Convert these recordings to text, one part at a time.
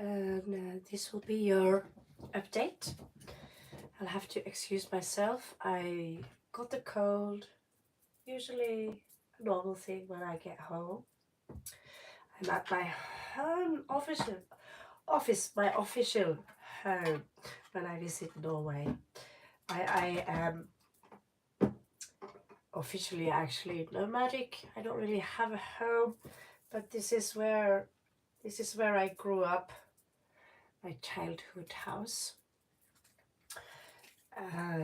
and this will be your update. I'll have to excuse myself. I got the cold, usually a normal thing when I get home. I'm at my home my official home when I visit Norway. I am officially actually nomadic. I don't really have a home, but this is where I grew up, my childhood house.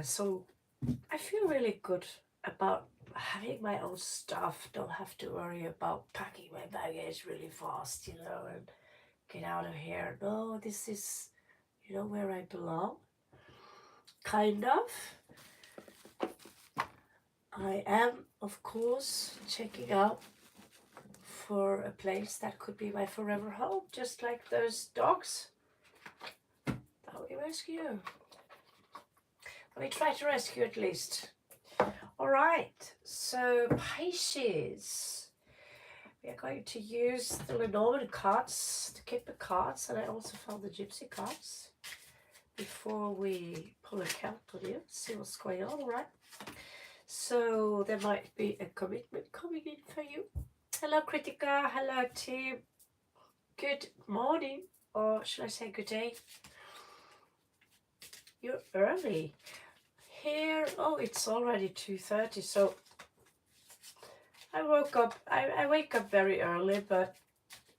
So I feel really good about having my own stuff. Don't have to worry about packing my baggage really fast, and get out of here. No, this is, where I belong. Kind of. I am, of course, checking out for a place that could be my forever home, just like those dogs that we rescue. Let me try to rescue at least. All right, so Pisces. We are going to use the Lenormand cards, the Kipper cards, and I also found the Gypsy cards before we pull a count on you, see what's going on, all right? So there might be a commitment coming in for you. Hello, Kritika. Hello, team. Good morning, or should I say good day? You're early. Here, oh, it's already 2:30, so I wake up very early, but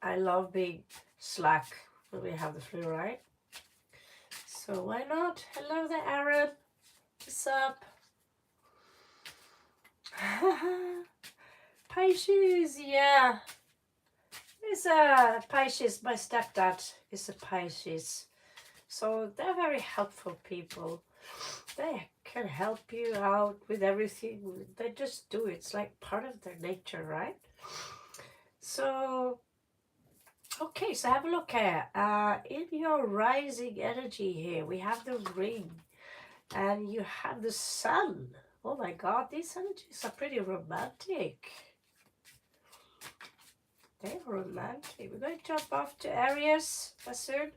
I love being slack when we have the flu, right? So why not? Hello there, Aaron. What's up? Pisces, yeah. It's a Pisces. My stepdad is a Pisces. So they're very helpful people. They can help you out with everything. They just do it. It's like part of their nature, right? So, okay, so have a look here. In your rising energy here, we have the ring and you have the sun. Oh my God, these energies are pretty romantic. They're romantic. We're going to jump off to Aries soon.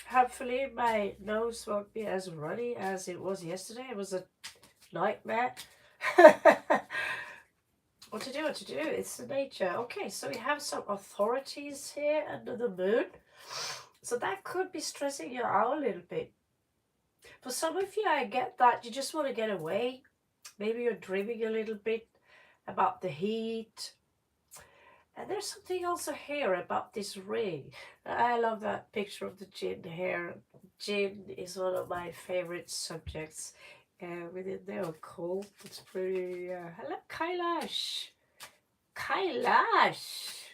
Hopefully my nose won't be as runny as it was yesterday. It was a nightmare. What to do? It's the nature. Okay, so we have some authorities here under the moon. So that could be stressing you out a little bit. For some of you, I get that you just want to get away. Maybe you're dreaming a little bit about the heat. And there's something also here about this ring. I love that picture of the Jinn here. Jinn is one of my favorite subjects within the occult. It's pretty... hello, Kailash. Kailash!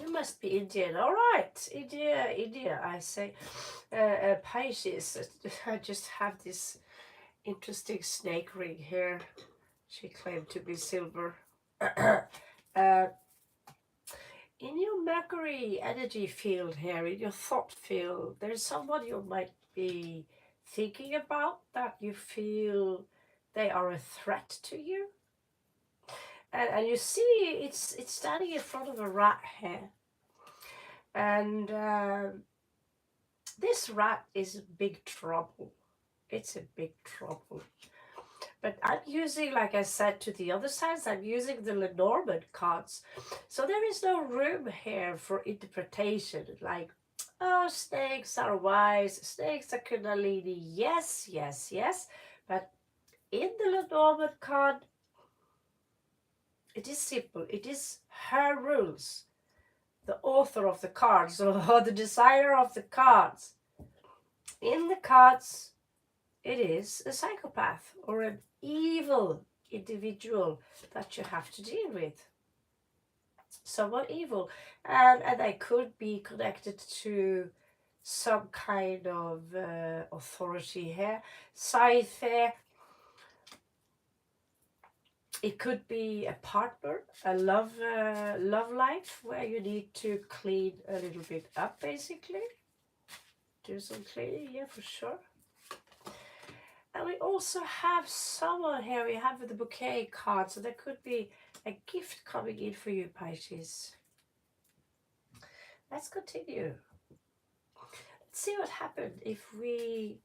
You must be Indian. All right, India, I say. Pisces, I just have this interesting snake ring here. She claimed to be silver. In your Mercury energy field here, in your thought field, there's someone you might be thinking about that you feel they are a threat to you. And you see it's standing in front of a rat here. And this rat is big trouble. It's a big trouble. But I'm using, like I said, to the other sides, I'm using the Lenormand cards. So there is no room here for interpretation. Like, oh, snakes are wise, snakes are Kundalini. Yes, yes, yes. But in the Lenormand card, it is simple. It is her rules. The author of the cards, or the designer of the cards. In the cards, it is a psychopath or an evil individual that you have to deal with. Someone evil. And they could be connected to some kind of authority here. Scythe here. It could be a partner, a love life where you need to clean a little bit up, basically. Do some cleaning, yeah, for sure. And we also have someone here, we have the bouquet card, so there could be a gift coming in for you, Pisces. let's continue. Let's see what happened if we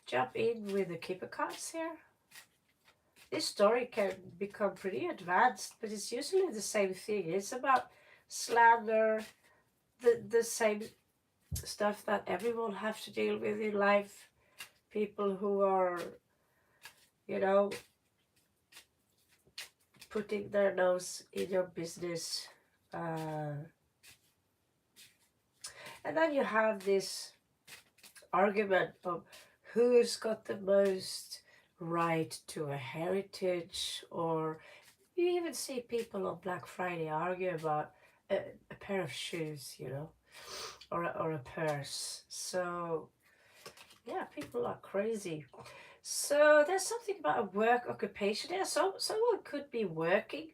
jump in with the keeper cards here. This story can become pretty advanced, but it's usually the same thing. It's about slander, the same stuff that everyone have to deal with in life. People who are, you know, putting their nose in your business. And then you have this argument of who's got the most right to a heritage, or you even see people on Black Friday argue about a pair of shoes, you know, or a purse. So yeah, people are crazy. So there's something about a work occupation there. So someone could be working,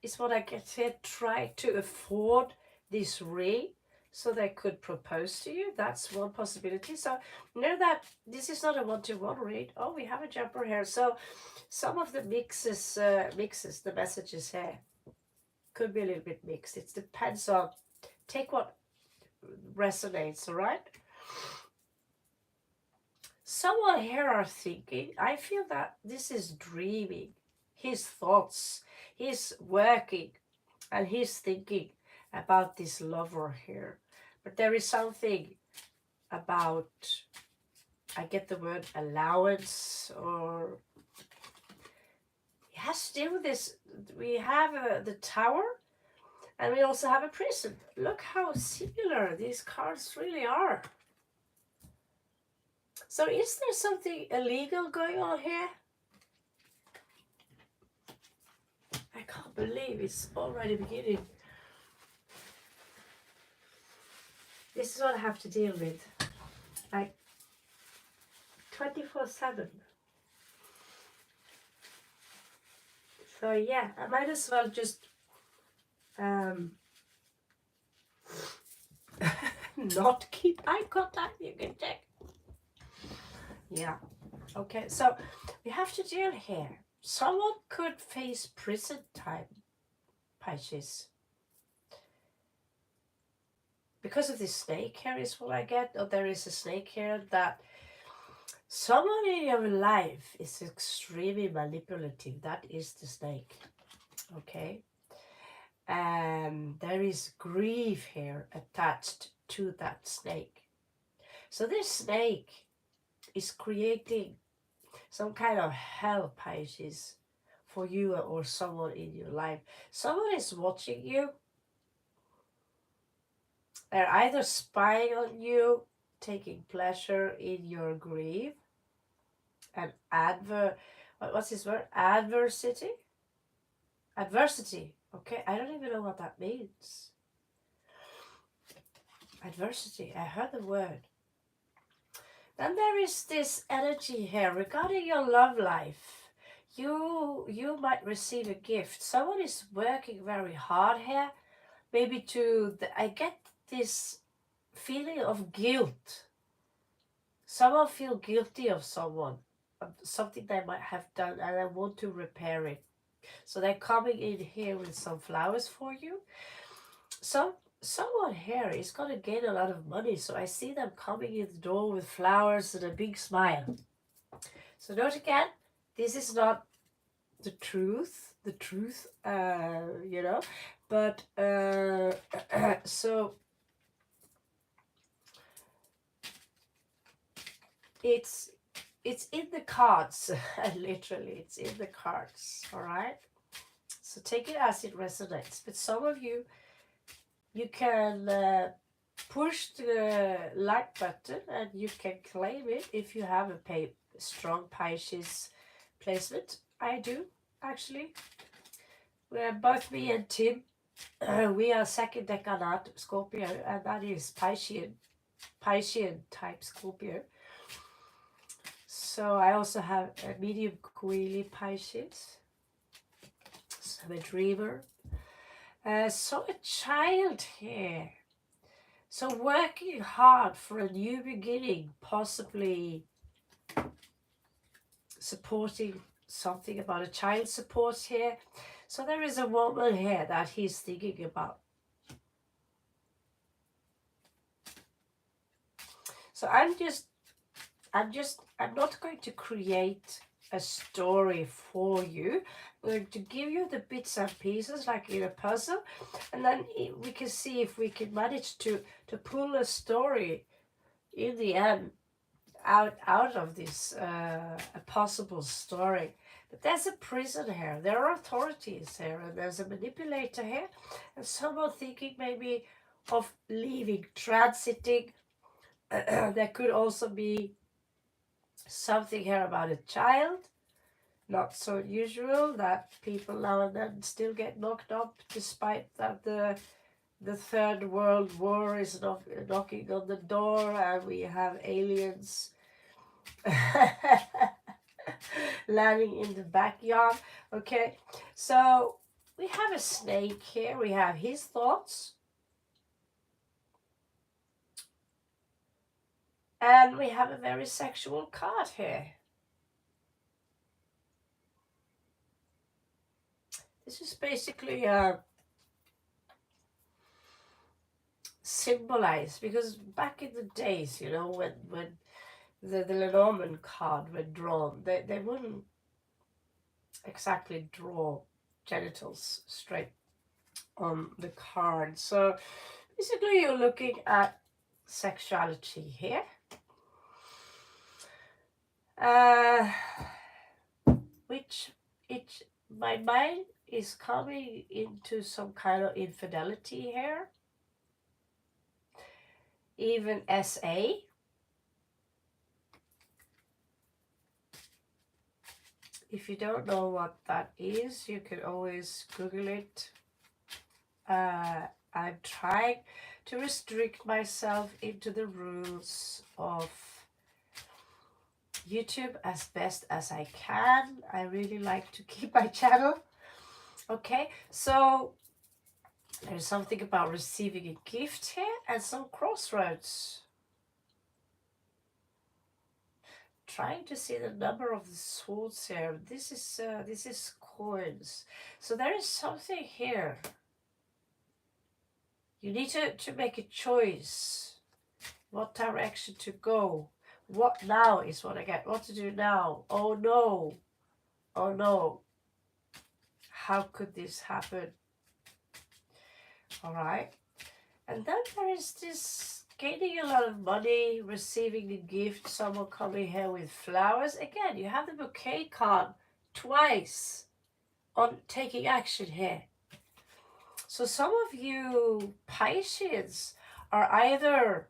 is what I get here, try to afford this ring so they could propose to you. That's one possibility. So know that this is not a one-to-one read. Oh, we have a jumper here. So some of the mixes, the messages here could be a little bit mixed. It depends on, take what resonates, all right? Someone here are thinking, I feel that this is dreaming. His thoughts, he's working, and he's thinking about this lover here. But there is something about, I get the word allowance, or it has to do with this. We have the tower, and we also have a prison. Look how similar these cards really are. So is there something illegal going on here? I can't believe it's already beginning. This is what I have to deal with, like 24/7. So yeah, I might as well just not keep eye contact. You can check. Yeah. Okay. So we have to deal here. Someone could face prison time, Pisces. Because of this snake here is what I get. Or there is a snake here that someone in your life is extremely manipulative. That is the snake. Okay. And there is grief here attached to that snake. So this snake is creating some kind of hell, Pisces, for you or someone in your life. Someone is watching you. They're either spying on you, taking pleasure in your grief, and what's this word? Adversity? Adversity. Okay, I don't even know what that means. Adversity, I heard the word. Then there is this energy here regarding your love life. You might receive a gift. Someone is working very hard here. Maybe I get this feeling of guilt. Someone feel guilty of something they might have done, and I want to repair it. So they're coming in here with some flowers for you. Someone here is going to gain a lot of money. So I see them coming in the door with flowers and a big smile. So note again, this is not the truth, you know, but so it's in the cards. Literally, it's in the cards. All right, so take it as it resonates. But some of you can push the like button and you can claim it if you have a strong Pisces placement. I do, actually. We're both me and Tim. We are second decanate Scorpio, and that is Piscean type Scorpio. So I also have a medium coily Pisces. So I'm a dreamer. So a child here. So working hard for a new beginning, possibly supporting something about a child support here. So there is a woman here that he's thinking about. So I'm not going to create a story for you. I'm going to give you the bits and pieces like in a puzzle, and then we can see if we can manage to pull a story in the end out of this a possible story. But there's a prison here, there are authorities here, and there's a manipulator here, and someone thinking maybe of leaving, transiting. There could also be something here about a child. Not so usual that people now and then still get knocked up, despite that the Third World War is knocking on the door, and we have aliens landing in the backyard. Okay, so we have a snake here. We have his thoughts. And we have a very sexual card here. This is basically symbolized, because back in the days, you know, when the Lenormand card were drawn, they wouldn't exactly draw genitals straight on the card. So basically you're looking at sexuality here. Which my mind is coming into some kind of infidelity here. Even SA. If you don't know what that is, you can always Google it. I'm trying to restrict myself into the rules of YouTube as best as I can. I really like to keep my channel. Okay, so there's something about receiving a gift here and some crossroads. Trying to see the number of the swords here. This is coins. So there is something here. You need to make a choice. What direction to go. What now is what I get. What to do now. Oh no. Oh no. How could this happen? Alright. And then there is this gaining a lot of money, receiving a gift, someone coming here with flowers. Again, you have the bouquet card twice on taking action here. So some of you Pisces are either,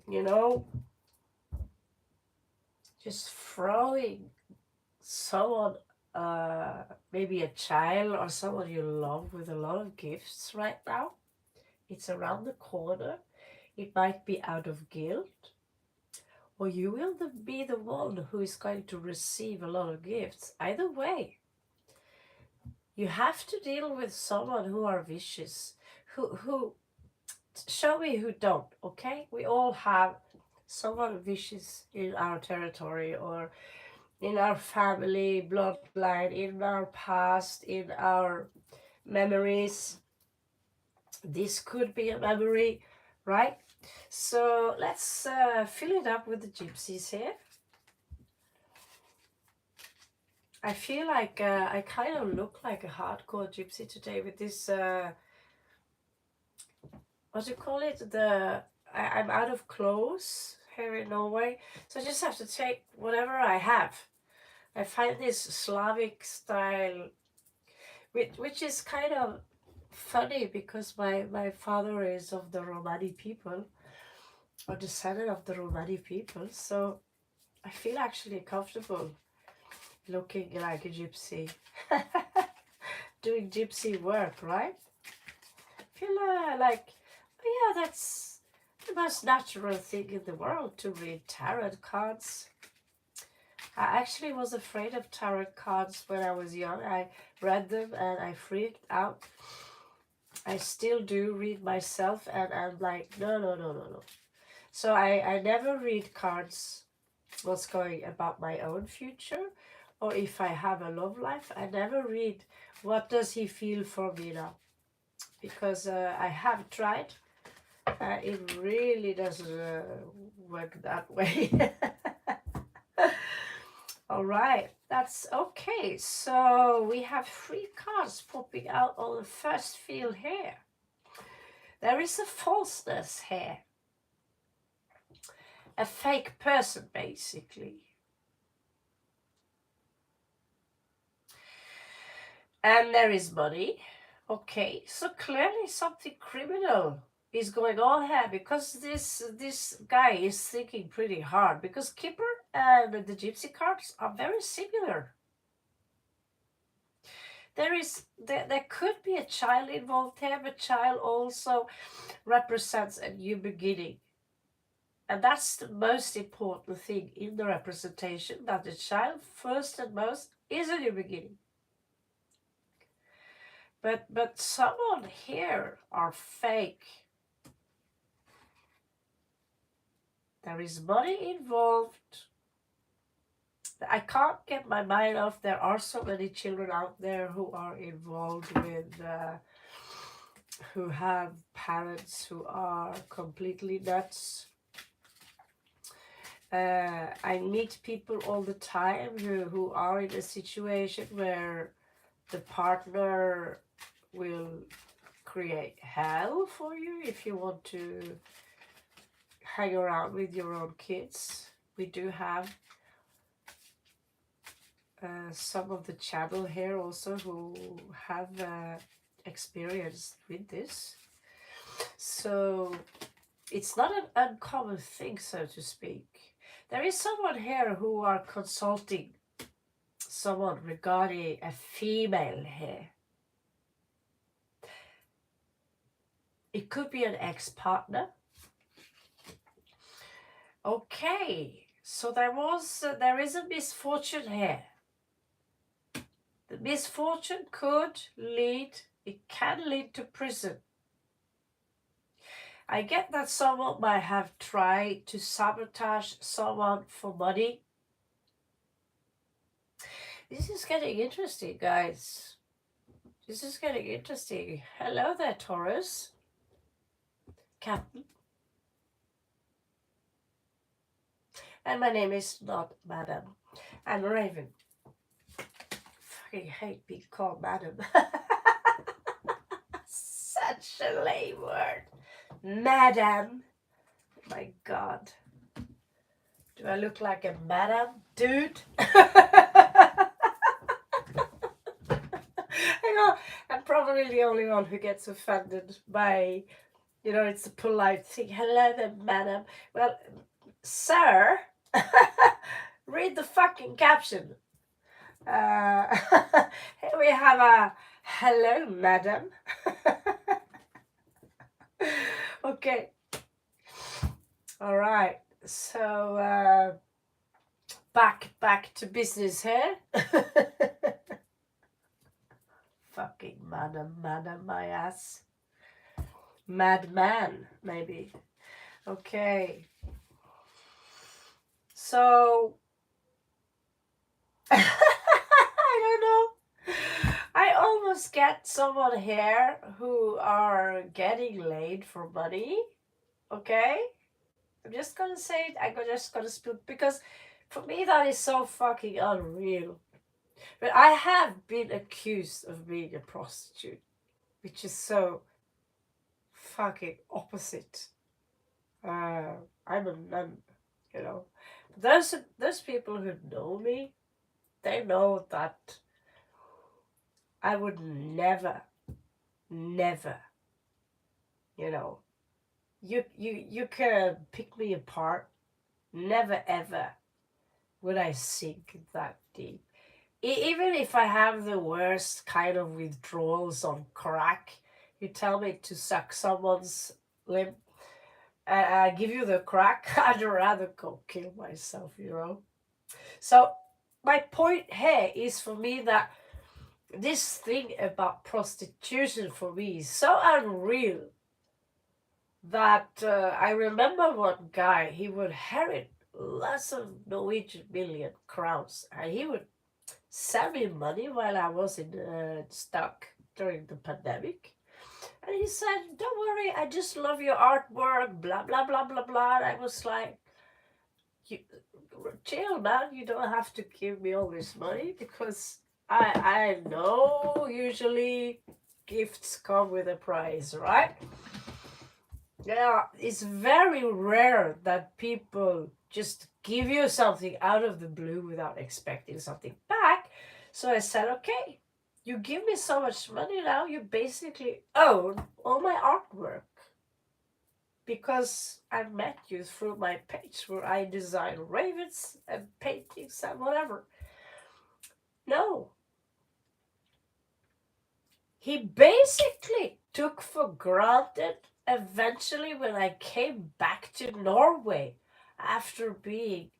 you know, just throwing someone, maybe a child or someone you love, with a lot of gifts right now. It's around the corner. It might be out of guilt, or you will be the one who is going to receive a lot of gifts. Either way, you have to deal with someone who are vicious, who show me who don't, okay? We all have someone vicious in our territory, or in our family bloodline, in our past, in our memories. This could be a memory, right? So let's fill it up with the gypsies here. I feel like I kind of look like a hardcore gypsy today with this, what do you call it? I'm out of clothes here in Norway, so I just have to take whatever I have. I find this Slavic style, which is kind of funny, because my father is of the Romani people, or descendant of the Romani people, so I feel actually comfortable looking like a gypsy. Doing gypsy work, right? I feel like, oh yeah, that's the most natural thing in the world, to read tarot cards. I actually was afraid of tarot cards when I was young. I read them and I freaked out. I still do read myself, and I'm like, no. So I never read cards what's going about my own future, or if I have a love life. I never read what does he feel for me now, because I have tried It really doesn't work that way. All right, that's okay. So we have 3 cards popping out on the first field here. There is a falseness here. A fake person, basically. And there is money. Okay, so clearly something criminal is going on here, because this guy is thinking pretty hard, because Kipper and the Gypsy cards are very similar. There could be a child involved here, but child also represents a new beginning. And that's the most important thing in the representation, that the child first and most is a new beginning. But someone here are fake. There is money involved. I can't get my mind off. There are so many children out there who are involved with, who have parents who are completely nuts. I meet people all the time who are in a situation where the partner will create hell for you if you want to hang around with your own kids. We do have some of the channel here also who have experience with this. So it's not an uncommon thing, so to speak. There is someone here who are consulting someone regarding a female here. It could be an ex-partner. Okay, so there is a misfortune here. The misfortune it can lead to prison. I get that someone might have tried to sabotage someone for money. This is getting interesting, guys. This is getting interesting. Hello there, Taurus. Captain. And my name is not Madam. I'm Raven. Fucking hate being called Madam. Such a lame word. Madam. My God. Do I look like a madam, dude? I'm probably the only one who gets offended by, it's a polite thing. Hello there, madam. Well, sir, read the fucking caption. Here we have a hello, madam. Okay. All right. So back to business here. Fucking madam, my ass. Madman, maybe. Okay. So I don't know. I almost get someone here who are getting laid for money. Okay? I'm just gonna say it. I'm just gonna speak, because for me that is so fucking unreal. But I have been accused of being a prostitute, which is so fucking opposite. I'm a nun, Those people who know me, they know that I would never, you can pick me apart. Never ever would I sink that deep. Even if I have the worst kind of withdrawals on crack, you tell me to suck someone's limb, and I give you the crack, I'd rather go kill myself, So my point here is, for me, that this thing about prostitution for me is so unreal that I remember one guy, he would inherit lots of Norwegian million crowns, and he would send me money while I was stuck during the pandemic. And he he said, don't worry, I just love your artwork, blah, blah, blah, blah, blah. And I was like, you, chill, man, you don't have to give me all this money because I know usually gifts come with a price, right? Yeah, it's very rare that people just give you something out of the blue without expecting something back. So I said, okay, you give me so much money now, you basically own all my artwork. Because I met you through my page where I design ravens and paintings and whatever. No. He basically took for granted eventually when I came back to Norway after being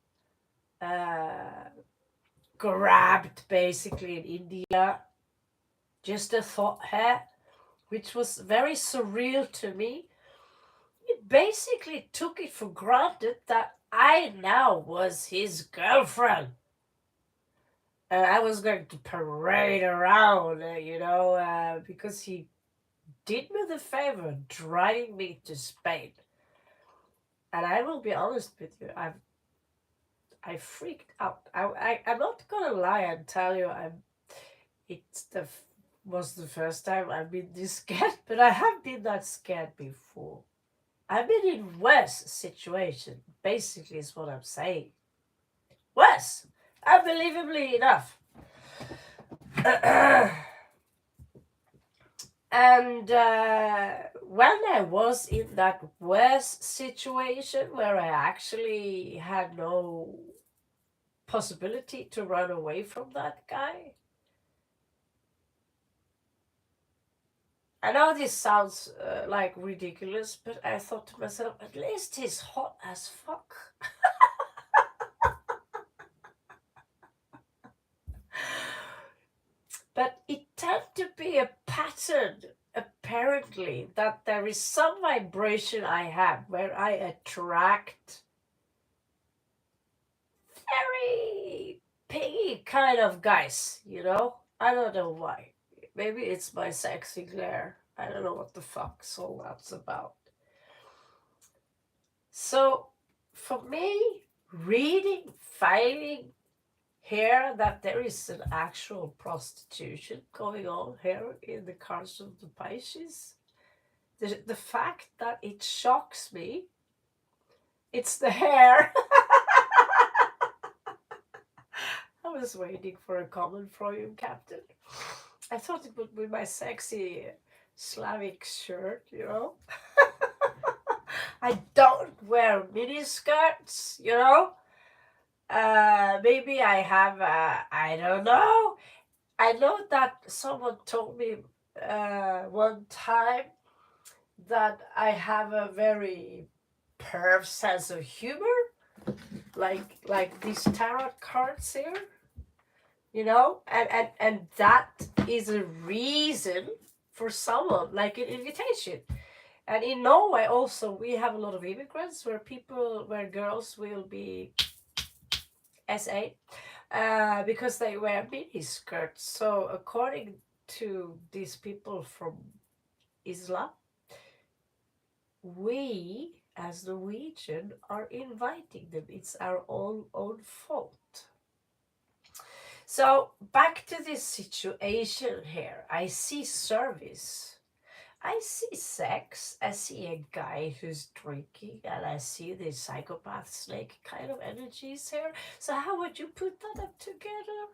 grabbed basically in India, just a thought here, which was very surreal to me. He basically took it for granted that I now was his girlfriend. And I was going to parade around, because he did me the favor driving me to Spain. And I will be honest with you, I freaked out. I'm not gonna lie and tell you was the first time I've been this scared, but I have been that scared before. I've been in worse situation, basically is what I'm saying. Worse, unbelievably enough. And when I was in that worst situation where I actually had no possibility to run away from that guy, I know this sounds like ridiculous, but I thought to myself, at least he's hot as fuck. But it tends to be a pattern, apparently, that there is some vibration I have where I attract very piggy kind of guys, I don't know why. Maybe it's my sexy glare. I don't know what the fuck's all that's about. So, for me, finding here that there is an actual prostitution going on here in the cards of the Pisces, the fact that it shocks me, it's the hair. I was waiting for a comment from you, Captain. I thought it would be my sexy Slavic shirt, I don't wear mini skirts, maybe I have, I don't know. I know that someone told me one time that I have a very perv sense of humor, like these tarot cards here, and that is a reason for someone, like an invitation. And in Norway also, we have a lot of immigrants where girls will be SA because they wear mini skirts. So according to these people from Islam, we as Norwegian are inviting them. It's our own fault. So back to this situation here. I see service. I see sex. I see a guy who's drinking, and I see the psychopath snake kind of energies here. So how would you put that up together?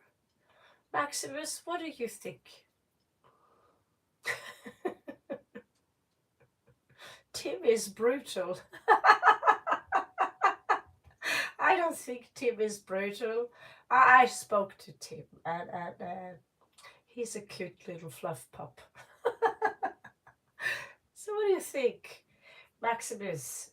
Maximus, what do you think? Tim is brutal. I don't think Tim is brutal. I spoke to Tim, and he's a cute little fluff pup. So what do you think, Maximus?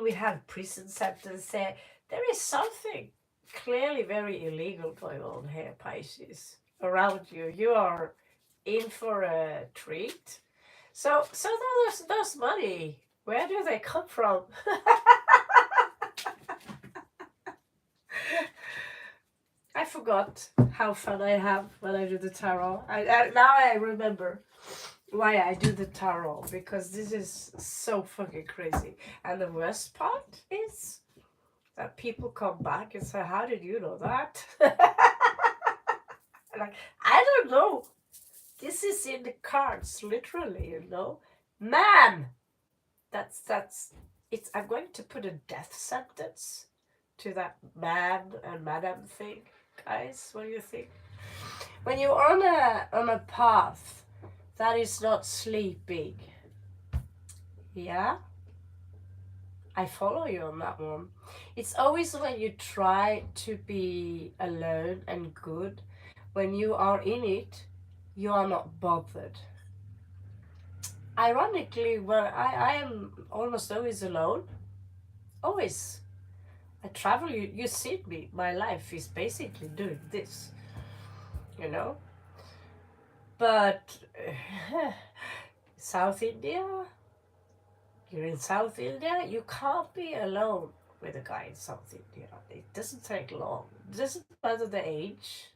We have prison sentence there. There is something clearly very illegal going on here, Pisces, around you. You are in for a treat. So those money, where do they come from? I forgot how fun I have when I do the tarot. Now I remember. why I do the tarot, because this is so fucking crazy. And the worst part is that people come back and say, "How did you know that?" Like, I don't know. This is in the cards, literally, you know. Man, that's it's. I'm going to put a death sentence to that man and madam thing, guys. What do you think? When you're on a path that is not sleeping, yeah, I follow you on that one. It's always when you try to be alone and good, when you are in it, you are not bothered. Ironically, I am almost always alone. Always. I travel, you see me. My life is basically doing this, you know? But South India, you're in South India, you can't be alone with a guy in South India. It doesn't take long. It doesn't matter the age.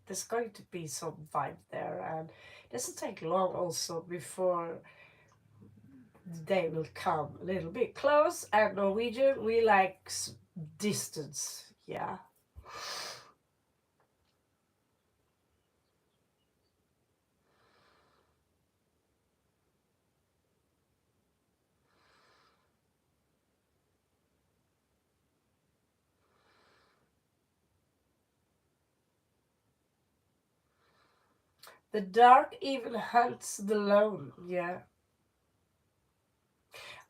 There's going to be some vibe there, and it doesn't take long also before they will come a little bit close. And Norwegian, we like distance. Yeah. The dark even hunts the lone. Yeah.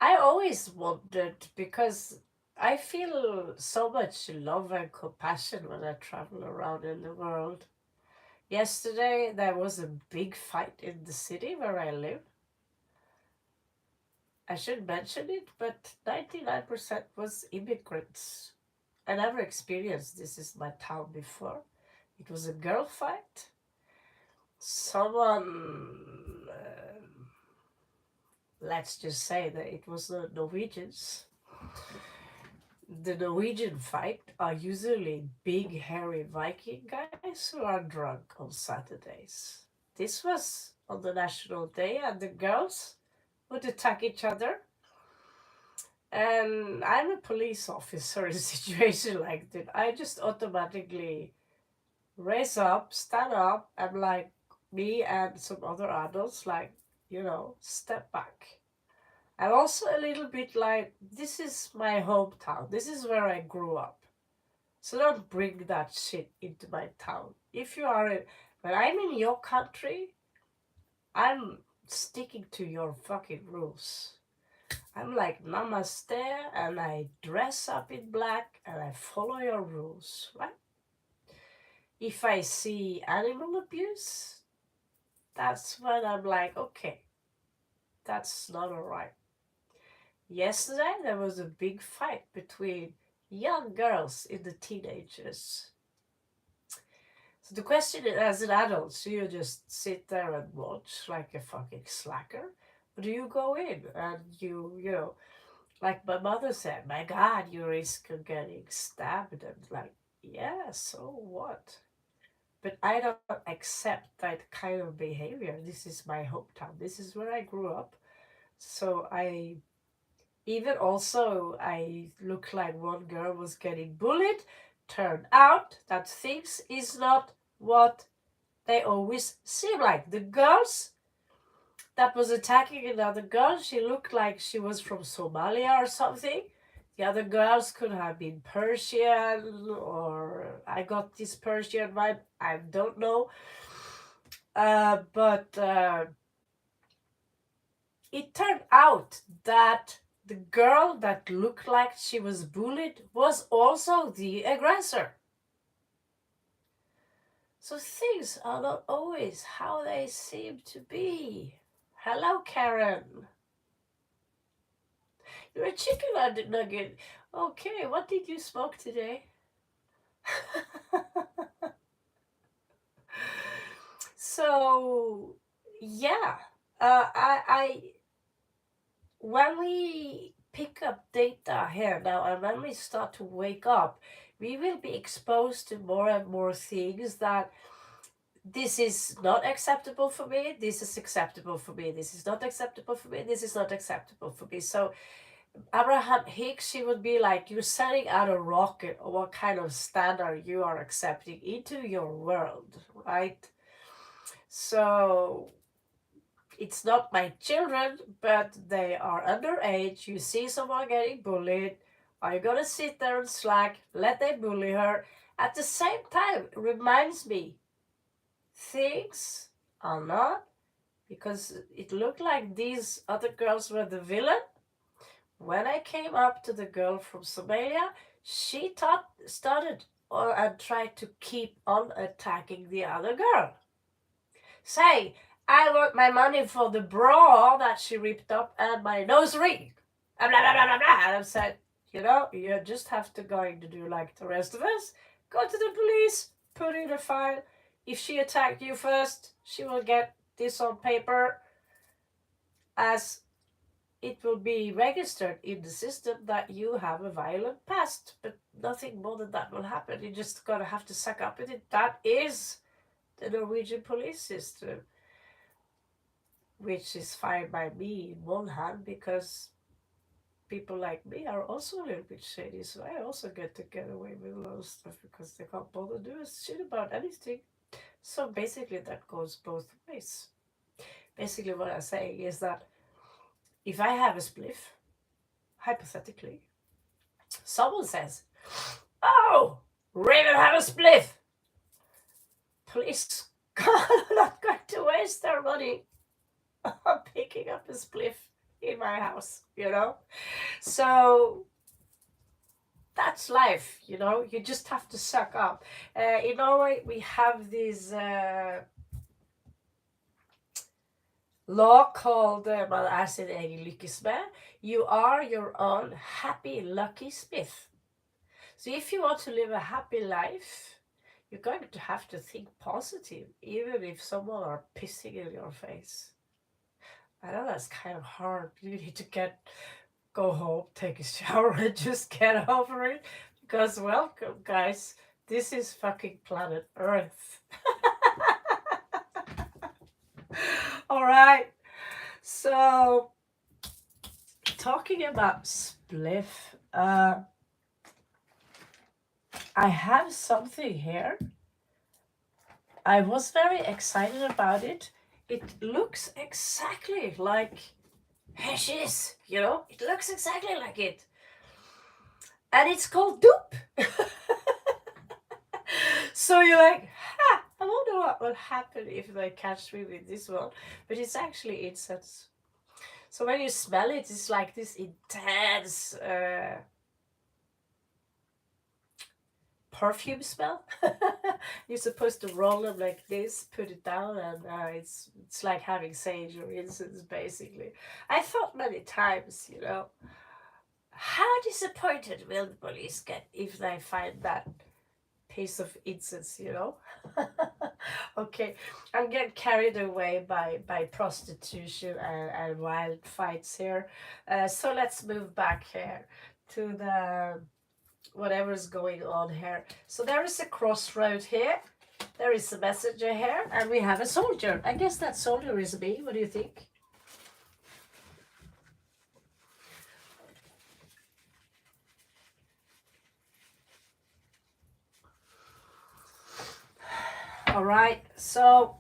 I always wondered, because I feel so much love and compassion when I travel around in the world. Yesterday there was a big fight in the city where I live. I should mention it, but 99% was immigrants. I never experienced this in my town before. It was a girl fight. Someone, let's just say that it was the Norwegians. The Norwegian fight are usually big, hairy Viking guys who are drunk on Saturdays. This was on the National Day, and the girls would attack each other. And I'm a police officer in a situation like that. I just automatically raise up, stand up, and like me and some other adults, like, step back. I'm also a little bit like, this is my hometown. This is where I grew up. So don't bring that shit into my town. If you are in, when I'm in your country, I'm sticking to your fucking rules. I'm like namaste, and I dress up in black and I follow your rules, right? If I see animal abuse, that's when I'm like, okay, that's not alright. Yesterday there was a big fight between young girls in the teenagers. So the question is, as an adult, so you just sit there and watch like a fucking slacker? Or do you go in and like my mother said, my God, you risk of getting stabbed. And like, yeah, so what? But I don't accept that kind of behavior. This is my hometown. This is where I grew up. So I looked like one girl was getting bullied. Turned out that things is not what they always seem like. The girls that was attacking another girl, she looked like she was from Somalia or something. The other girls could have been Persian, or I got this Persian vibe. I don't know. But it turned out that the girl that looked like she was bullied was also the aggressor. So things are not always how they seem to be. Hello, Karen. You're a chicken nugget. Okay, what did you smoke today? So, yeah, I when we pick up data here now, and when we start to wake up, we will be exposed to more and more things that this is not acceptable for me, this is acceptable for me, this is not acceptable for me, this is not acceptable for me. So Abraham Hicks, she would be like, you're setting out a rocket or what kind of standard you are accepting into your world, right? So it's not my children, but they are underage. You see someone getting bullied. Are you gonna sit there and slack, let them bully her? At the same time, it reminds me, things are not, because it looked like these other girls were the villain. When I came up to the girl from Somalia, she started and tried to keep on attacking the other girl. Say, I want my money for the bra that she ripped up and my nose ring. And blah, blah, blah, blah, blah. And I said, you just have to going to do like the rest of us. Go to the police, put in a file. If she attacked you first, she will get this on paper, as it will be registered in the system that you have a violent past. But nothing more than that will happen. You're just gonna have to suck up with it. That is the Norwegian police system, which is fine by me in one hand, because people like me are also a little bit shady, so I also get away with a lot of stuff because they can't bother doing shit about anything. So basically, that goes both ways. Basically, what I'm saying is that if I have a spliff, hypothetically, someone says, "Oh, Raven have a spliff," police are not going to waste their money on picking up a spliff in my house, So that's life, You just have to suck up. In Norway, we have this law called man er sin egen lykkesmed. You are your own happy, lucky smith. So if you want to live a happy life, you're going to have to think positive, even if someone are pissing in your face. I know that's kind of hard. You need to go home, take a shower, and just get over it. Because welcome, guys. This is fucking planet Earth. All right. So, talking about spliff, I have something here. I was very excited about it. It looks exactly like hashish, It looks exactly like it. And it's called dupe. So you're like, I wonder what will happen if they catch me with this one. But it's actually incense. So when you smell it, it's like this intense perfume smell. You're supposed to roll them like this, put it down, and it's like having sage or incense, basically. I thought many times, how disappointed will the police get if they find that piece of incense, Okay, I'm getting carried away by prostitution and wild fights here. So let's move back here to the whatever's going on here. So there is a crossroad here. There is a messenger here, and we have a soldier. I guess that soldier is me. What do you think? All right, so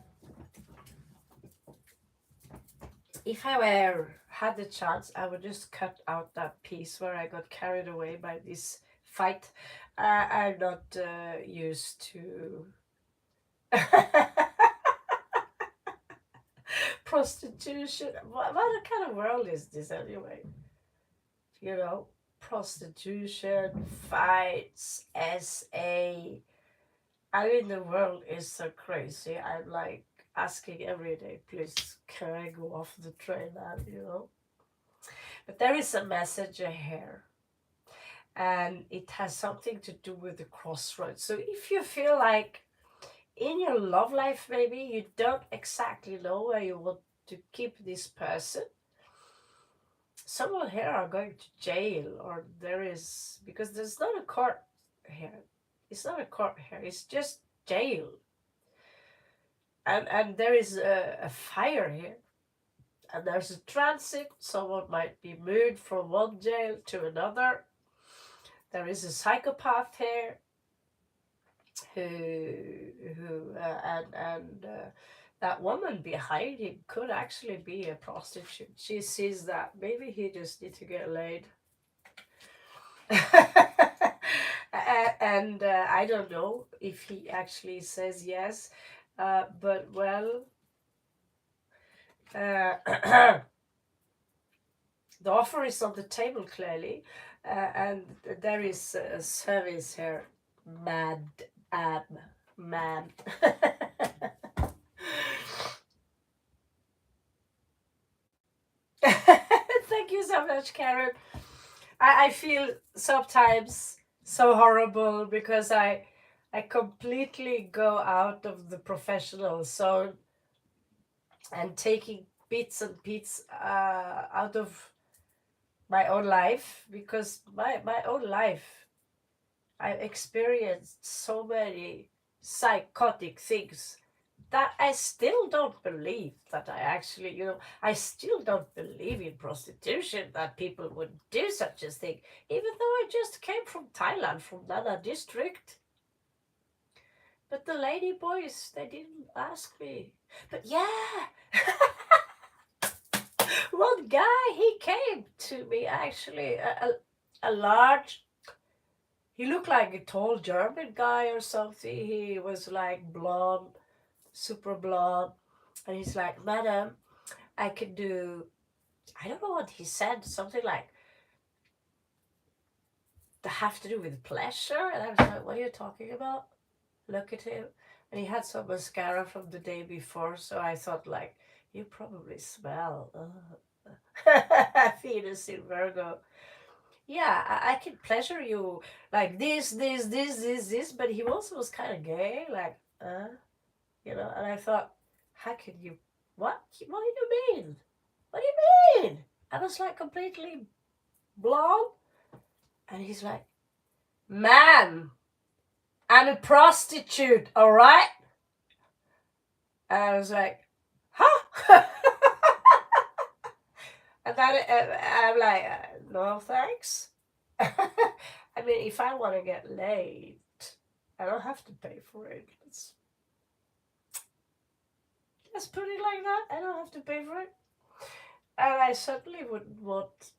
if I had the chance, I would just cut out that piece where I got carried away by this fight. I'm not used to prostitution. What kind of world is this anyway? Prostitution, fights, SA. I mean, the world is so crazy. I'm like asking every day, please, can I go off the train now, But there is a message here, and it has something to do with the crossroads. So if you feel like in your love life, maybe you don't exactly know where you want to keep this person, someone here are going to jail, or because there's not a court here. It's not a court here, it's just jail. And there is a fire here, and there's a transit. Someone might be moved from one jail to another. There is a psychopath here and that woman behind him could actually be a prostitute. She sees that maybe he just need to get laid. And I don't know if he actually says yes, but well, the offer is on the table clearly, and there is a service here, mad man. Thank you so much, Karen. I feel sometimes so horrible because I completely go out of the professional zone and taking bits and bits out of my own life, because my own life I've experienced so many psychotic things that I still don't believe that I actually, I still don't believe in prostitution, that people would do such a thing, even though I just came from Thailand, from Nana district. But the lady boys, they didn't ask me. But yeah, one guy, he came to me actually, a large, he looked like a tall German guy or something. He was like blonde, super blonde. And he's like, Madam, I can do, I don't know what he said, something like, to have to do with pleasure. And I was like, what are you talking about? Look at him. And he had some mascara from the day before. So I thought, like, you probably smell. Venus in Virgo. Yeah, I can pleasure you like this. But he also was kind of gay, like, and I thought, how can you, what do you mean? What do you mean? I was like completely blonde. And he's like, man, I'm a prostitute, all right? And I was like, huh? And then I'm like, no thanks. I mean, if I want to get laid, I don't have to pay for it. Let's put it like that. I don't have to pay for it. And I certainly wouldn't want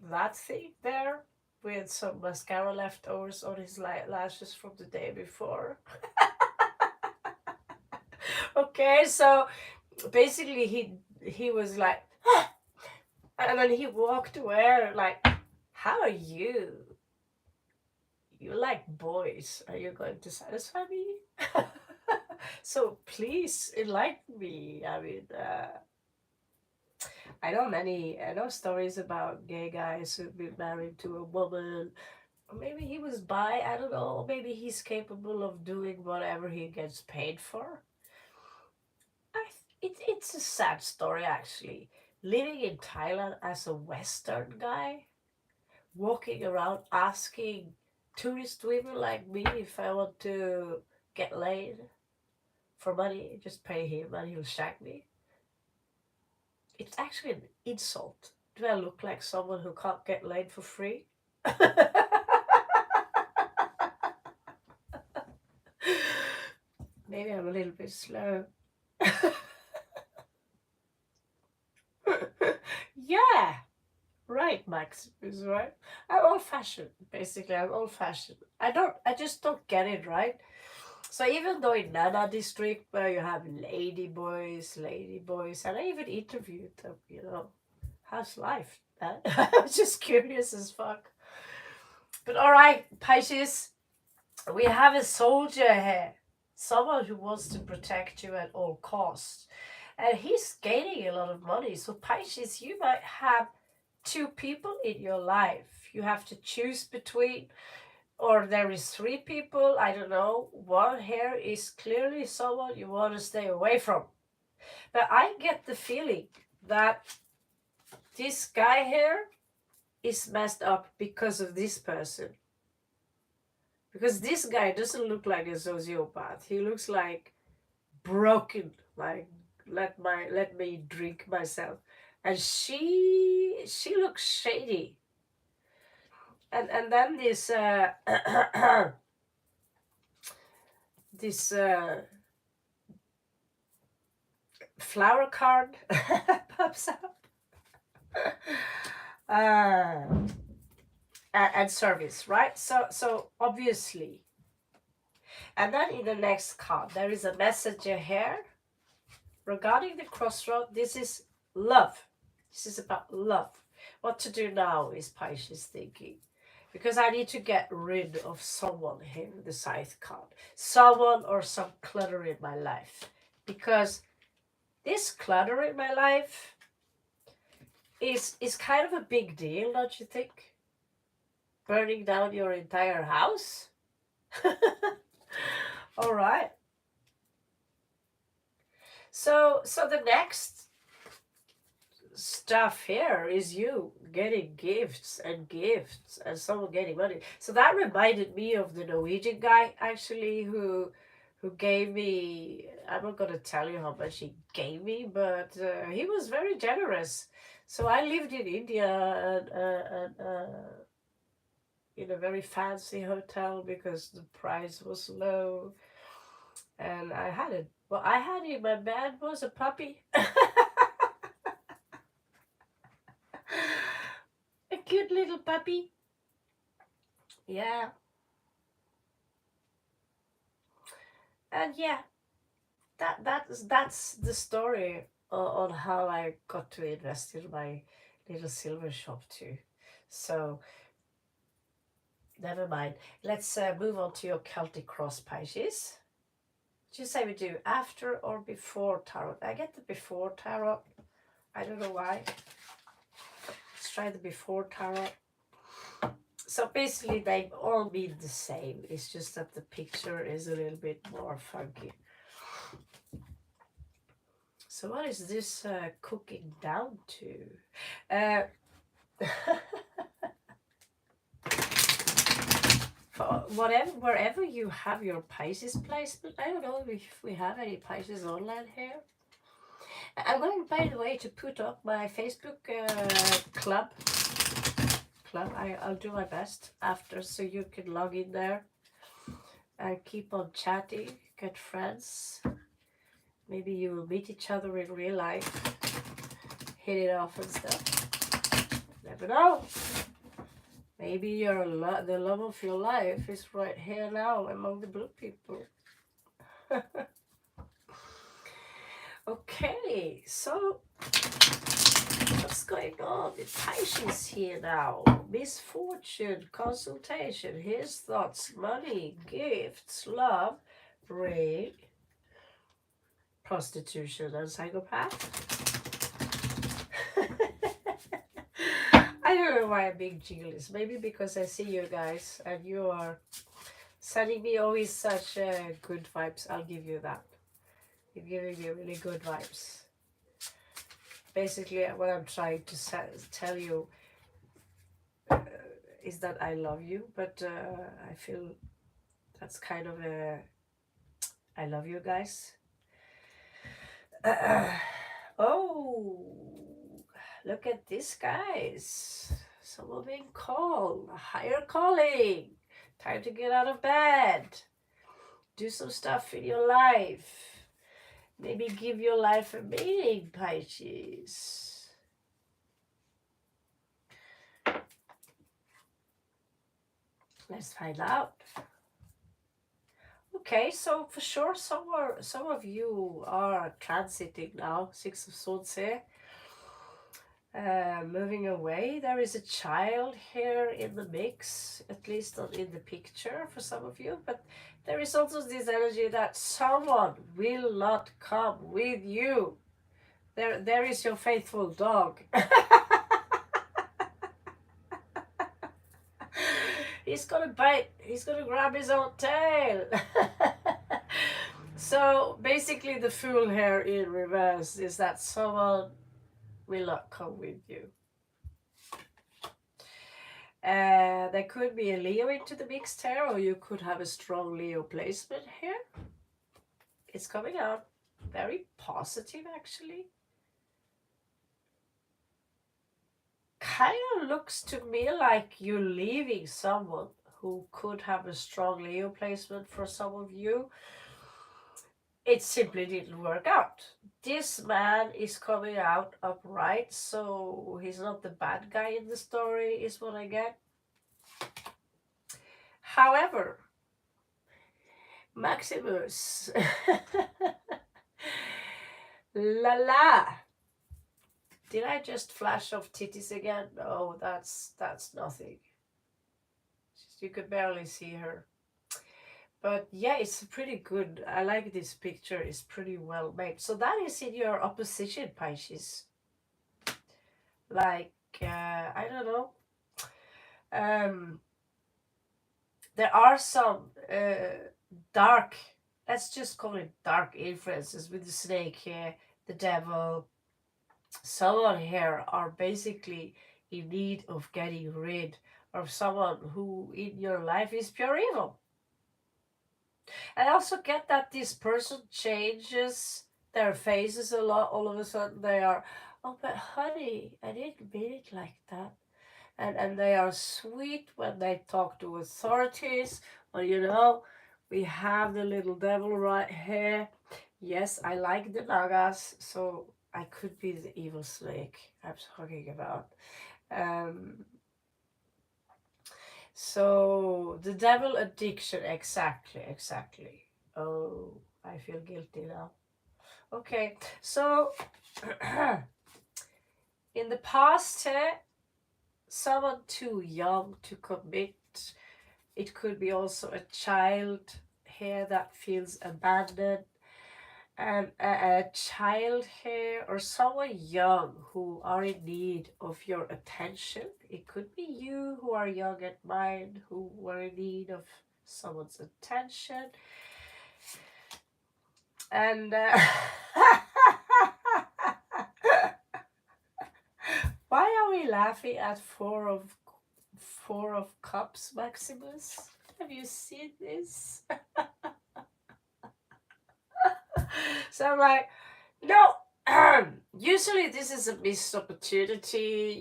that thing there with some mascara leftovers on his lashes from the day before. Okay, so basically he was like, ah! And then he walked away like, how are you? You like boys. Are you going to satisfy me? So please enlighten me. I mean, I know stories about gay guys who've been married to a woman. Or maybe he was bi, I don't know. Maybe he's capable of doing whatever he gets paid for. It's a sad story, actually. Living in Thailand as a Western guy, walking around asking tourist women like me if I want to get laid for money, just pay him and he'll shag me. It's actually an insult. Do I look like someone who can't get laid for free? Maybe I'm a little bit slow. Yeah, right, Max is right. I'm old fashioned, basically. I'm old fashioned. I just don't get it, right? So even though in Nana district where you have lady boys, and I even interviewed them, how's life? I'm just curious as fuck. But all right, Pisces, we have a soldier here, someone who wants to protect you at all costs, and he's gaining a lot of money. So Pisces, you might have two people in your life you have to choose between, or there is three people, I don't know. One here is clearly someone you want to stay away from. But I get the feeling that this guy here is messed up because of this person. Because this guy doesn't look like a sociopath. He looks like broken, like let me drink myself. And she looks shady. And then this this flower card pops up. uh, and service, right? So obviously, and then in the next card there is a message here regarding the crossroad. This is love. This is about love. What to do now is Pisces thinking, because I need to get rid of someone here in the scythe card, someone or some clutter in my life, because this clutter in my life is kind of a big deal, don't you think? Burning down your entire house. All right. So the next stuff here is you getting gifts and someone getting money. So that reminded me of the Norwegian guy actually who gave me, I'm not going to tell you how much he gave me, but he was very generous. So I lived in India and in a very fancy hotel because the price was low. And I had it. Well, I had in my bed was a puppy. A cute little puppy. Yeah. And yeah, that's the story on how I got to invest in my little silver shop too. So never mind. Let's move on to your Celtic cross, Pisces. Did you say we do after or before tarot? I get the before tarot. I don't know why. Let's try the before tarot. So basically they all mean the same. It's just that the picture is a little bit more funky. So what is this cooking down to? For wherever you have your Pisces placement, I don't know if we have any Pisces online here. I'm going, by the way, to put up my Facebook club. I'll do my best after, so you can log in there and keep on chatting, get friends. Maybe you will meet each other in real life, hit it off and stuff. Never know. Maybe your the love of your life is right here now among the blue people. Okay, so what's going on with Pisces here now? Misfortune, consultation, his thoughts, money, gifts, love, ring, prostitution, and psychopath. I don't know why I'm being jealous. Maybe because I see you guys and you are sending me always such good vibes. I'll give you that. You're giving me really good vibes. Basically, what I'm trying to tell you is that I love you, but I feel that's kind of a I love you guys. Oh, look at this, guys. Someone being called, a higher calling. Time to get out of bed. Do some stuff in your life. Maybe give your life a meaning, Pisces. Let's find out. Okay, so for sure, some of you are transiting now. Six of Swords here. Moving away. There is a child here in the mix, at least not in the picture for some of you, but there is also this energy that someone will not come with you. There is your faithful dog. He's gonna bite, he's gonna grab his own tail. So basically the fool here in reverse is that someone will not come with you. There could be a Leo into the mix here, or you could have a strong Leo placement here. It's coming out. very positive actually. Kind of looks to me like you're leaving someone who could have a strong Leo placement for some of you. It simply didn't work out. This man is coming out upright, so he's not the bad guy in the story, is what I get. However, Maximus, la la. Did I just flash off titties again? No, that's nothing. You could barely see her. But yeah, it's pretty good. I like this picture. It's pretty well made. So that is in your opposition, Pisces. Like, I don't know. Um, there are some dark, let's just call it dark influences with the snake here, the devil. Someone here are basically in need of getting rid of someone who in your life is pure evil. I also get that this person changes their faces a lot. All of a sudden they are, oh, but honey, I didn't mean it like that. And they are sweet when they talk to authorities. Well, you know, we have the little devil right here. Yes, I like the Nagas, so I could be the evil snake I'm talking about. Um, so the devil addiction, exactly. Oh, I feel guilty now. Okay, so in the past, someone too young to commit. It could be also a child here that feels abandoned, and a child here or someone young who are in need of your attention. It could be you who are young at mind who were in need of someone's attention. And why are we laughing at four of cups, Maximus? Have you seen this? So I'm like, no. Usually this is a missed opportunity,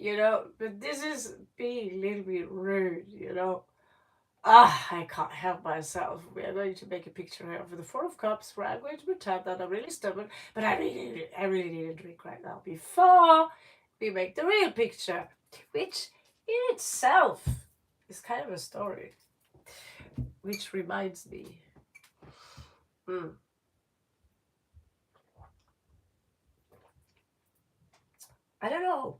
but this is being a little bit rude, I can't help myself. We are going to make a picture here for the Four of Cups where I'm going to pretend that I'm really stubborn, but I really need a drink right now before we make the real picture, which in itself is kind of a story. Which reminds me. I don't know.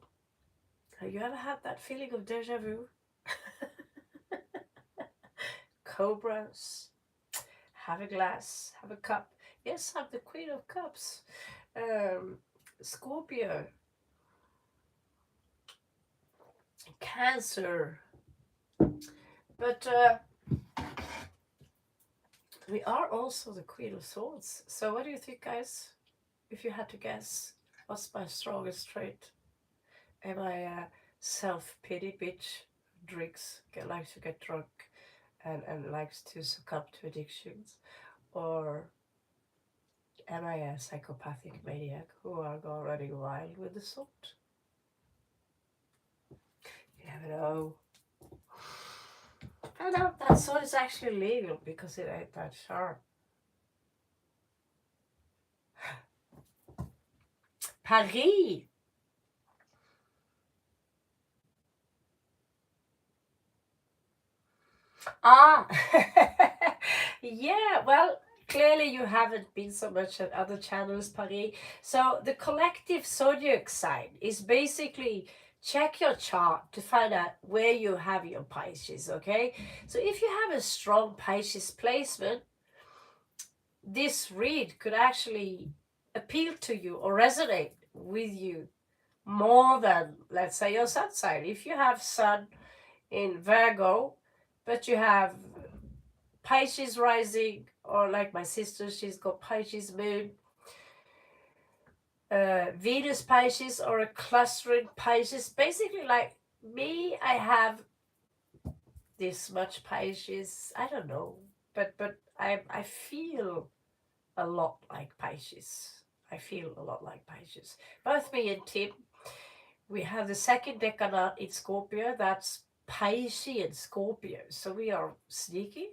Have you ever had that feeling of deja vu? Cobras. Have a glass, have a cup. Yes, I'm the Queen of Cups. Scorpio. Cancer. But we are also the Queen of Swords. So what do you think, guys? If you had to guess, what's my strongest trait? Am I a self-pity bitch who likes to get drunk and likes to succumb to addictions? Or am I a psychopathic maniac who are running wild with the sword? You never know. I know that sword is actually legal because it ain't that sharp. Paris! Ah! Yeah, well, clearly you haven't been so much at other channels, Paris. So the collective zodiac sign is basically check your chart to find out where you have your Pisces, okay? So if you have a strong Pisces placement, this read could actually appeal to you or resonate with you more than, let's say, your sun sign. If you have sun in Virgo, but you have Pisces rising, or like my sister, she's got Pisces moon, Venus Pisces, or a clustering Pisces. Basically, like me, I have this much Pisces. I don't know, but I feel a lot like Pisces. I feel a lot like Pisces. Both me and Tim, we have the second decanate in Scorpio. That's Piscean Scorpio. So we are sneaky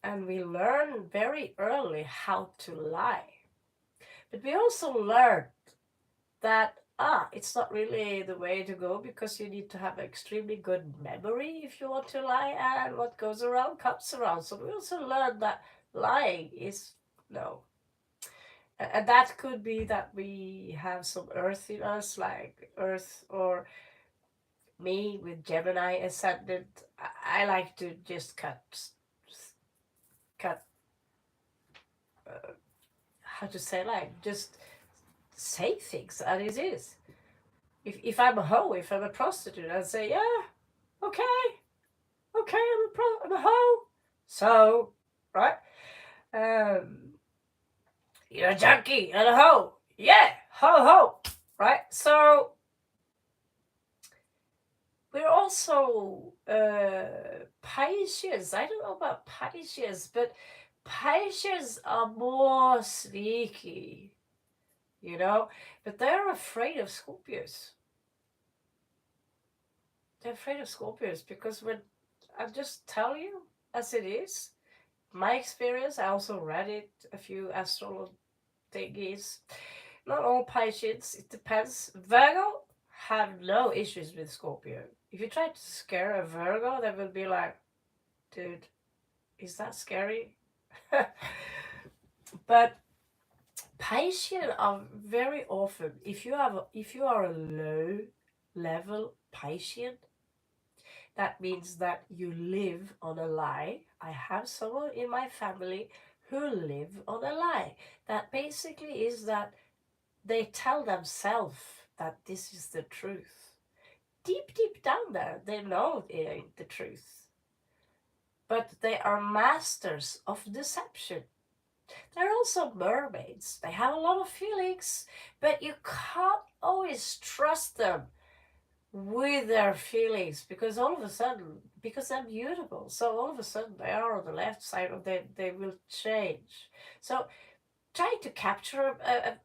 and we learn very early how to lie. But we also learn that it's not really the way to go because you need to have extremely good memory if you want to lie, and what goes around comes around. So we also learn that lying is no. And that could be that we have some earth in us, like earth, or me with Gemini ascendant. I like to just cut, how to say, like, just say things as it is. If I'm a hoe, if I'm a prostitute, I'd say, yeah, okay, I'm a hoe. So, right? Um, you're a junkie and a hoe. Yeah, ho. Right? So, we're also Pisces. I don't know about Pisces, but Pisces are more sneaky, you know? But they're afraid of Scorpios. They're afraid of Scorpios because when I just tell you as it is, my experience, I also read it, a few astrological thingies. Not all Pisces, it depends. Virgo have no issues with Scorpio. If you try to scare a Virgo, they will be like, dude, is that scary? But Pisces are very often, if you are a low level Piscean, that means that you live on a lie. I have someone in my family who live on a lie. That basically is that they tell themselves that this is the truth. Deep down there, they know it ain't the truth. But they are masters of deception. They're also mermaids. They have a lot of feelings, but you can't always trust them with their feelings because all of a sudden, because they're mutable, so all of a sudden they are on the left side or they will change. So try to capture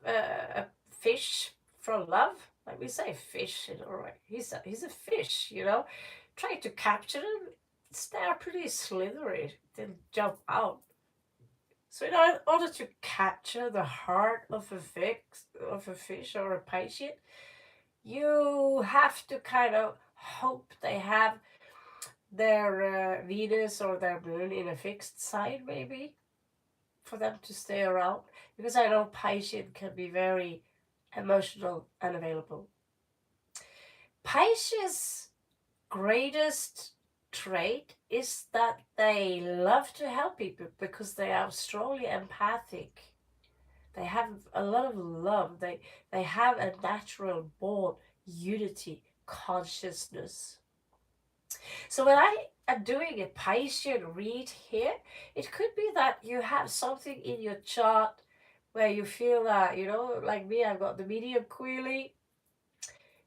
a fish from love, like we say fish in Norway. He's a fish, you know. Try to capture them. They're pretty slithery. They'll jump out. So in order to capture the heart of a fish or a patient, you have to kind of hope they have their Venus or their moon in a fixed sign, maybe, for them to stay around. Because I know Pisces can be very emotional and available. Pisces' greatest trait is that they love to help people because they are strongly empathic. They have a lot of love. They have a natural born unity consciousness. So when I am doing a Piscean read here, it could be that you have something in your chart where you feel that, like me, I've got the medium queerly,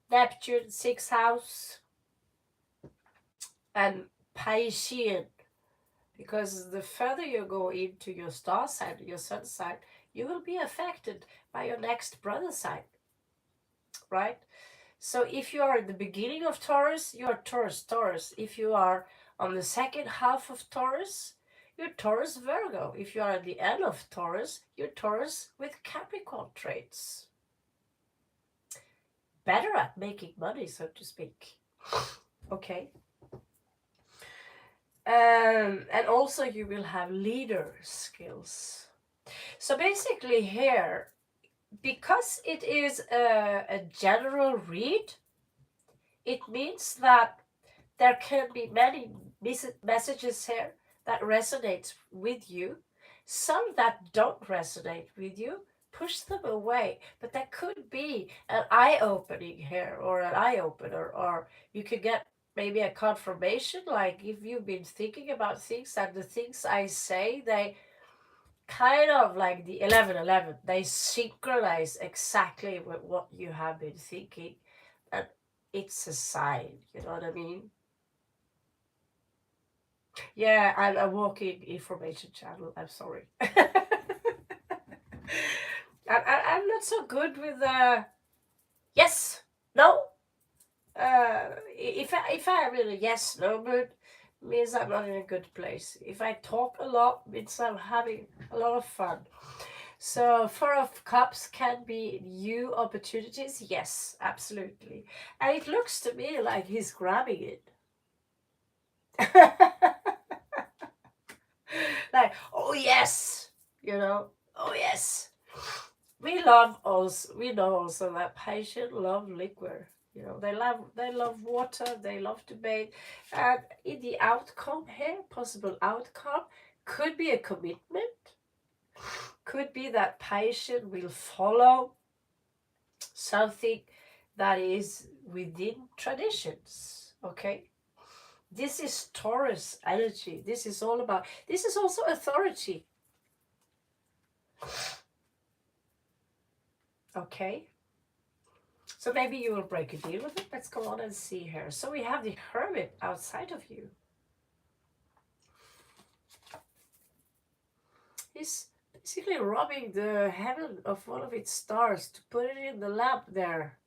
Neptune, 6th house, and Piscean. Because the further you go into your star sign, your sun sign, you will be affected by your next brother sign, right? So if you are at the beginning of Taurus, you're Taurus. If you are on the second half of Taurus, you're Taurus Virgo. If you are at the end of Taurus, you're Taurus with Capricorn traits. Better at making money, so to speak. Okay. And also you will have leader skills. So basically here, because it is a general read, it means that there can be many messages here that resonate with you. Some that don't resonate with you, push them away. But there could be an eye-opening here or an eye-opener, or you could get maybe a confirmation, like if you've been thinking about things and the things I say, they kind of like the 11:11, they synchronize exactly with what you have been thinking, and it's a sign, you know what I mean? Yeah, I'm a walking information channel. I'm sorry. I'm not so good with yes, no. If I really yes no mood, means I'm not in a good place. If I talk a lot, means I'm having a lot of fun. So Four of Cups can be new opportunities. Yes, absolutely. And it looks to me like he's grabbing it. Like, oh yes, oh yes. We know also that patient love liquor. They love water, they love to bathe. And in the outcome here, possible outcome, could be a commitment, could be that patient will follow something that is within traditions. Okay. This is Taurus energy. This is all about, this is also authority. Okay. So maybe you will break a deal with it. Let's go on and see here. So we have the Hermit outside of you. He's basically robbing the heaven of one of its stars to put it in the lamp there.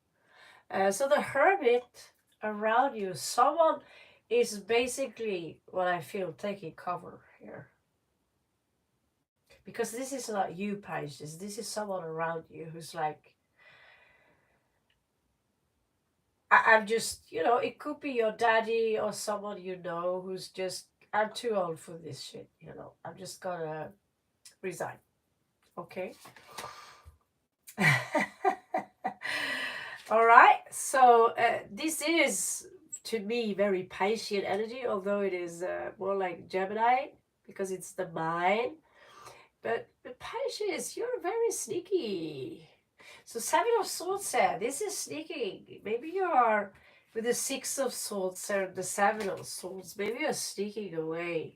So the Hermit around you, someone is basically what I feel taking cover here. Because this is not you, Pisces. This is someone around you who's like, I'm just, it could be your daddy or someone who's just, I'm too old for this shit, I'm just gonna resign. Okay. All right. So this is to me very Piscean energy, although it is more like Gemini because it's the mind. But Pisces, you're very sneaky. So Seven of Swords here, this is sneaking. Maybe you are with the Six of Swords and the Seven of Swords. Maybe you're sneaking away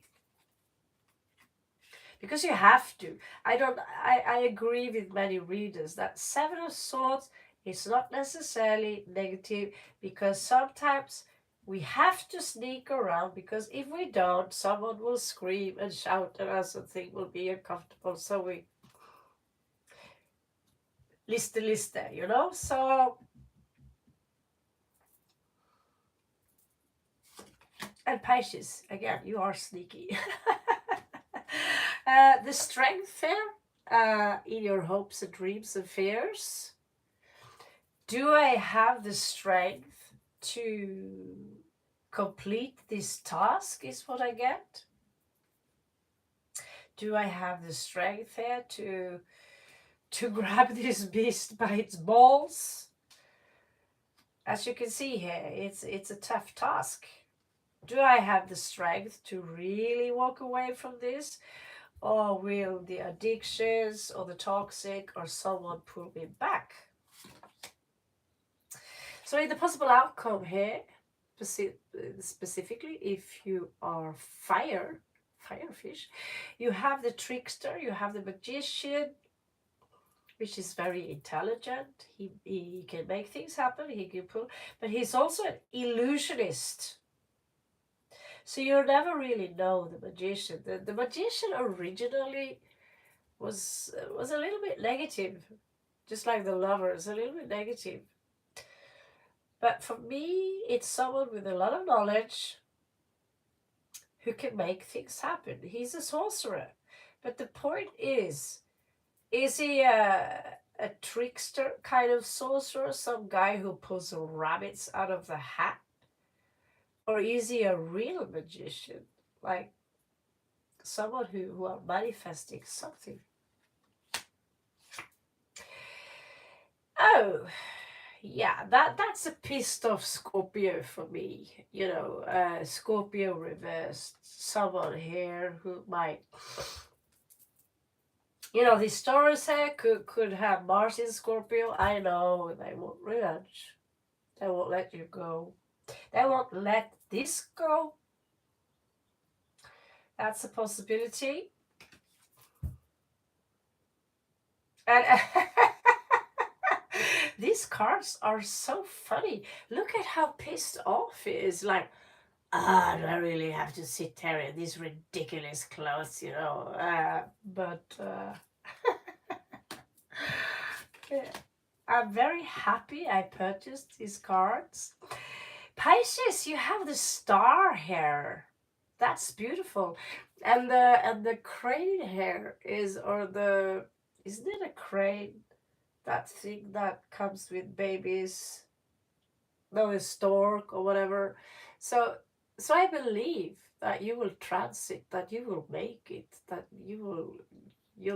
because you have to. I agree with many readers that Seven of Swords is not necessarily negative, because sometimes we have to sneak around, because if we don't, someone will scream and shout at us and things will be uncomfortable. So we list there, So, and Pisces, again, you are sneaky. The strength there in your hopes and dreams and fears. Do I have the strength to complete this task, is what I get? Do I have the strength here to grab this beast by its balls? As you can see here, it's a tough task. Do I have the strength to really walk away from this? Or will the addictions or the toxic or someone pull me back? So in the possible outcome here, specifically if you are firefish, you have the trickster, you have the magician, which is very intelligent. He can make things happen, he can pull, but he's also an illusionist. So you never really know the magician. The magician originally was a little bit negative, just like the lovers, a little bit negative. But for me, it's someone with a lot of knowledge who can make things happen. He's a sorcerer. But the point is he a trickster kind of sorcerer, some guy who pulls rabbits out of the hat? Or is he a real magician? Like someone who are manifesting something? Oh, yeah, that's a pissed off Scorpio for me. Scorpio reversed. Someone here who might, these Taurus here could have Mars in Scorpio. I know they want revenge. They won't let you go. They won't let this go. That's a possibility. And these cards are so funny. Look at how pissed off he is. Like, do I really have to sit there in these ridiculous clothes, but I'm very happy I purchased these cards. Pisces, you have the star hair. That's beautiful. And the crane hair is, or the, isn't it a crane? That thing that comes with babies. No, a stork or whatever. So I believe that you will transit, that you will make it, that you'll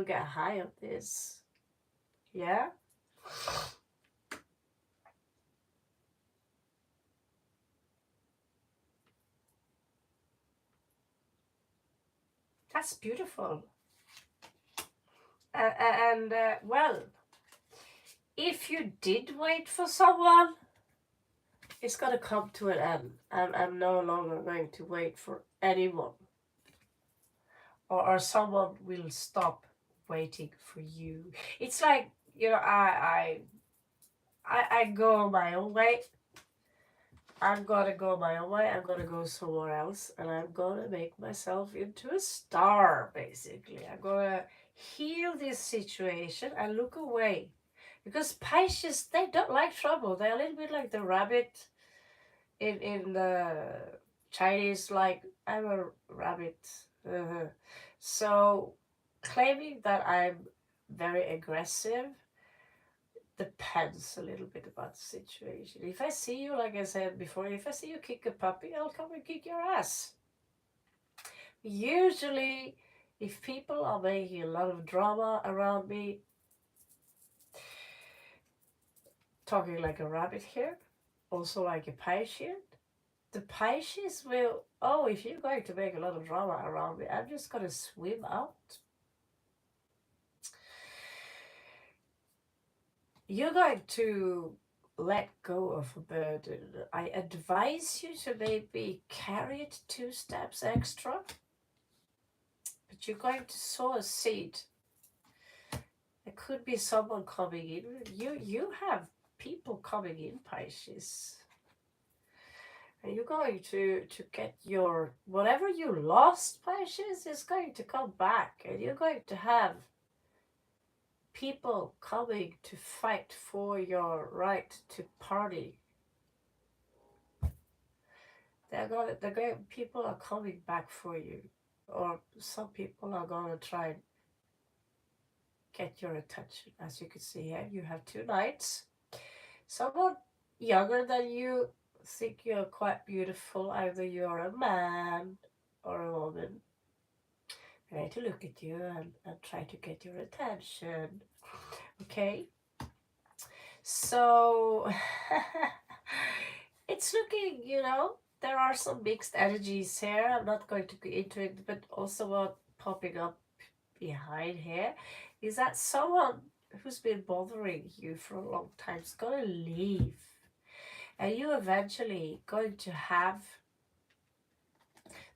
get high on this. Yeah? That's beautiful. And well, if you did wait for someone, it's gonna come to an end. I'm no longer going to wait for anyone. Or someone will stop waiting for you. It's like, I go my own way. I'm gonna go my own way. I'm gonna go somewhere else, and I'm gonna make myself into a star, basically. I'm gonna heal this situation and look away. Because Pisces, they don't like trouble. They're a little bit like the rabbit in the Chinese, like, I'm a rabbit. So claiming that I'm very aggressive depends a little bit about the situation. If I see you, like I said before, if I see you kick a puppy, I'll come and kick your ass. Usually, if people are making a lot of drama around me, talking like a rabbit here, also like a Pisces, the Pisces will, oh, if you're going to make a lot of drama around me, I'm just going to swim out. You're going to let go of a burden. I advise you to maybe carry it 2 steps extra, but you're going to sow a seed. There could be someone coming in. You have people coming in, Pisces. And you're going to get your, whatever you lost, Pisces, is going to come back. And you're going to have people coming to fight for your right to party. People are coming back for you. Or some people are going to try and get your attention. As you can see here, you have 2 knights. Someone younger than you think you're quite beautiful. Either you're a man or a woman. Try to look at you and try to get your attention. Okay? So, it's looking, there are some mixed energies here. I'm not going to go into it, but also what popping up behind here is that someone who's been bothering you for a long time is going to leave. And you eventually going to have,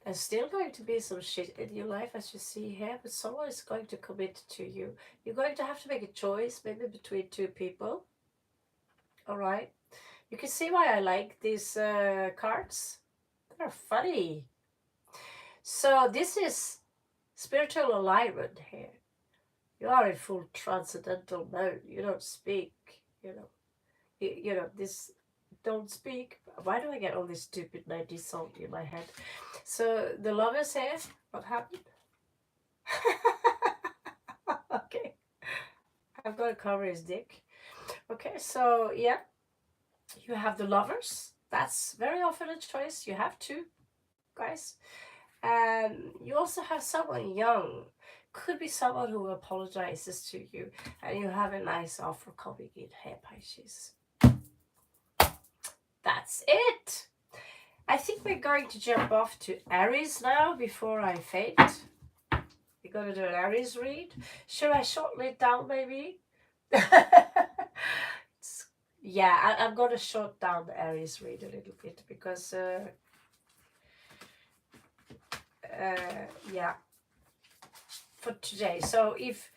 there's still going to be some shit in your life, as you see here, but someone is going to commit to you. You're going to have to make a choice, maybe between 2 people. All right. You can see why I like these cards. They're funny. So this is spiritual alignment here. You are in full transcendental mode. You don't speak, this don't speak. Why do I get all this stupid 90s song in my head? So the lovers here, what happened? Okay. I'm gonna cover his dick. Okay, so yeah. You have the lovers. That's very often a choice. You have 2, guys. And you also have someone young. Could be someone who apologizes to you. And you have a nice offer coming in here, Pisces. That's it. I think we're going to jump off to Aries now before I fade. We're going to do an Aries read. Should I shorten it down, maybe? Yeah, I'm going to short down the Aries read a little bit because, yeah, for today. So if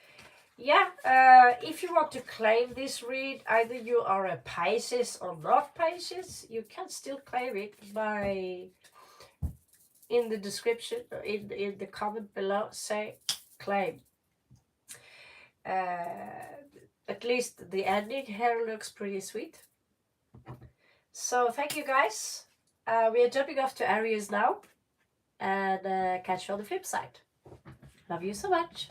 you want to claim this read, either you are a Pisces or not Pisces, you can still claim it by, in the description, in the comment below, say claim. at least the ending here looks pretty sweet. So thank you guys. We are jumping off to Aries now, and catch you on the flip side. Love you so much.